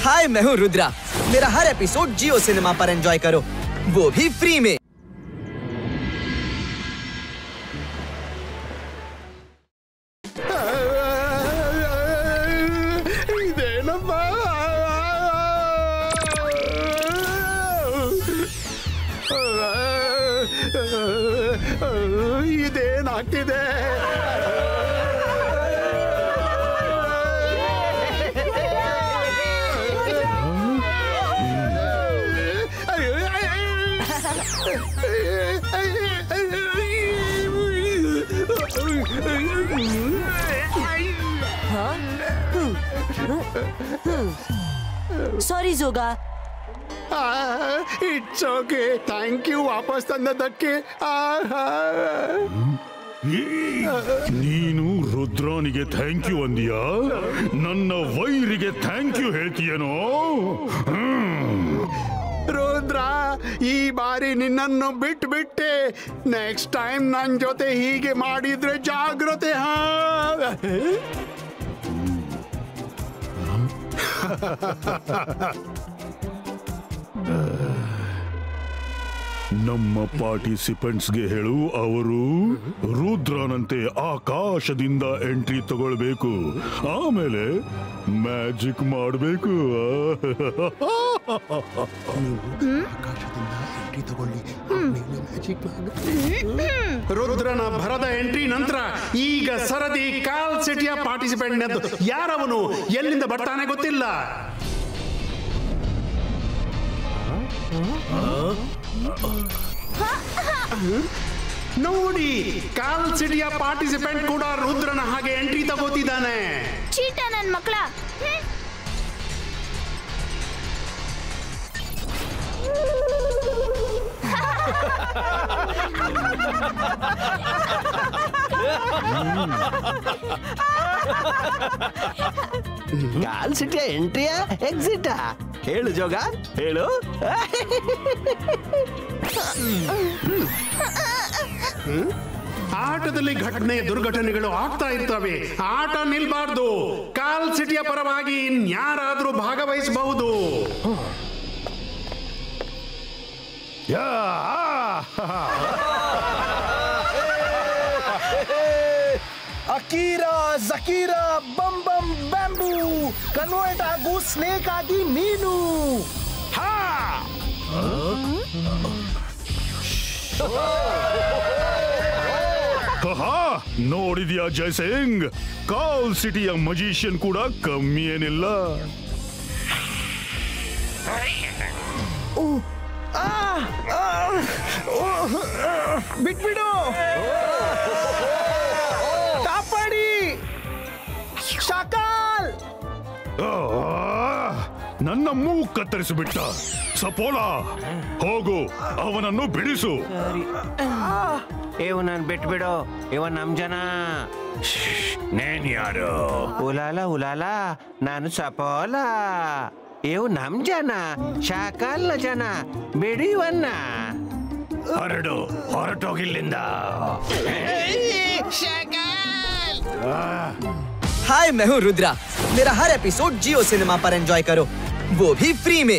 हाय, मैं हूँ रुद्रा। मेरा हर एपिसोड जियो सिनेमा पर एंजॉय करो, वो भी फ्री में। ಇದೇನಾಗ್ತಿದೆ? Sorry Joga. It's okay, thank you ವಾಪಸ್ ತಂದದ್ದಕ್ಕೆ. ನೀನು ರುದ್ರಾನಿಗೆ ಥ್ಯಾಂಕ್ ಯು ಅಂದಿಯಾ? ನನ್ನ ವೈರಿಗೆ ಥ್ಯಾಂಕ್ ಯು ಹೇಳ್ತೀಯನೋ? ರುದ್ರ, ಈ ಬಾರಿ ನಿನ್ನನ್ನು ಬಿಟ್ಟೆ. ನೆಕ್ಸ್ಟ್ ಟೈಮ್ ನನ್ನ ಜೊತೆ ಹೀಗೆ ಮಾಡಿದ್ರೆ ಜಾಗ್ರತೆ. ನಮ್ಮ ಪಾರ್ಟಿಸಿಪೆಂಟ್ಸ್ಗೆ ಹೇಳು, ಅವರು ರುದ್ರನಂತೆ ಆಕಾಶದಿಂದ ಎಂಟ್ರಿ ತಗೊಳ್ಬೇಕು, ಆಮೇಲೆ ಮ್ಯಾಜಿಕ್ ಮಾಡಬೇಕು. ರುದ್ರನ ಭರದ ಎಂಟ್ರಿ ನಂತರ ಈಗ ಸರದಿ ಕಾಲ್ ಸಿಟಿಯ ಪಾರ್ಟಿಸಿಪೆಂಟ್. ಯಾರವನು, ಎಲ್ಲಿಂದ ಬರ್ತಾನೆ ಗೊತ್ತಿಲ್ಲ. ನೋಡಿ, ಕಾಲ್ ಸಿಟಿಯ ಪಾರ್ಟಿಸಿಪೆಂಟ್ ಕೂಡ ರುದ್ರನ ಹಾಗೆ ಎಂಟ್ರಿ ತಗೋತಿದ್ದಾನೆ. ಚೀಟ ನನ್ ಮಕ್ಕಳ. ಕಾಲ್ ಸಿಟಿಯ ಎಂಟ್ರಿಯಾ ಎಕ್ಸಿಟಾ? ಹೇಳು ಜೋಗ, ಹೇಳು. ಆಟದಲ್ಲಿ ದುರ್ಘಟನೆಗಳು ಆಗ್ತಾ ಇರ್ತವೆ. ಆಟ ನಿಲ್ಬಾರ್ದು. ಕಾಲ್ ಸಿಟಿಯ ಪರವಾಗಿ ಇನ್ಯಾರಾದ್ರೂ ಭಾಗವಹಿಸಬಹುದು. ಅಕೀರಾ, ಜಕೀರಾ, ಬಮ್ ಬಮ್ ಬ್ಯಾಂಬೂ, ಕನ್ವರ್ಟ್ ಆಗು ಸ್ನೇಕ್ ಆಗಿ ನೀನು. ನೋಡಿದ್ಯಾ ಜಯಸಿಂಗ್, ಕಾಲ್ ಸಿಟಿಯ ಮಜಿಷಿಯನ್ ಕೂಡ ಕಮ್ಮಿ ಏನಿಲ್ಲ. ಬಿಟ್ಬಿಡು, ಕಾಪಾಡಿ ಶಾಕಾಲ್. ನನ್ನ ಮೂಗು ಕತ್ತರಿಸಿಬಿಟ್ಟ. ಸಪೋಲ, ಹೋಗು, ಅವನನ್ನು ಬಿಡಿಸು. ಇವನನ್ನು ಬಿಟ್ಬಿಡು, ಇವ ನಮ್ ಜನ. ನೇನ್ ಯಾರು? ಉಲಾಲ ಉಲಾಲ, ನಾನು ಸಪೋಲ. ಇವು ನಮ್ ಜನ, ಶಾಕಾಲ್ನ ಜನ. ಬಿಡಿ ಇವನ್ನ. ಹೊರಟೋಗಿಲ್ಲಿಂದ. हाय, मैं हूँ रुद्रा। मेरा हर एपिसोड जियो सिनेमा पर एंजॉय करो, वो भी फ्री में।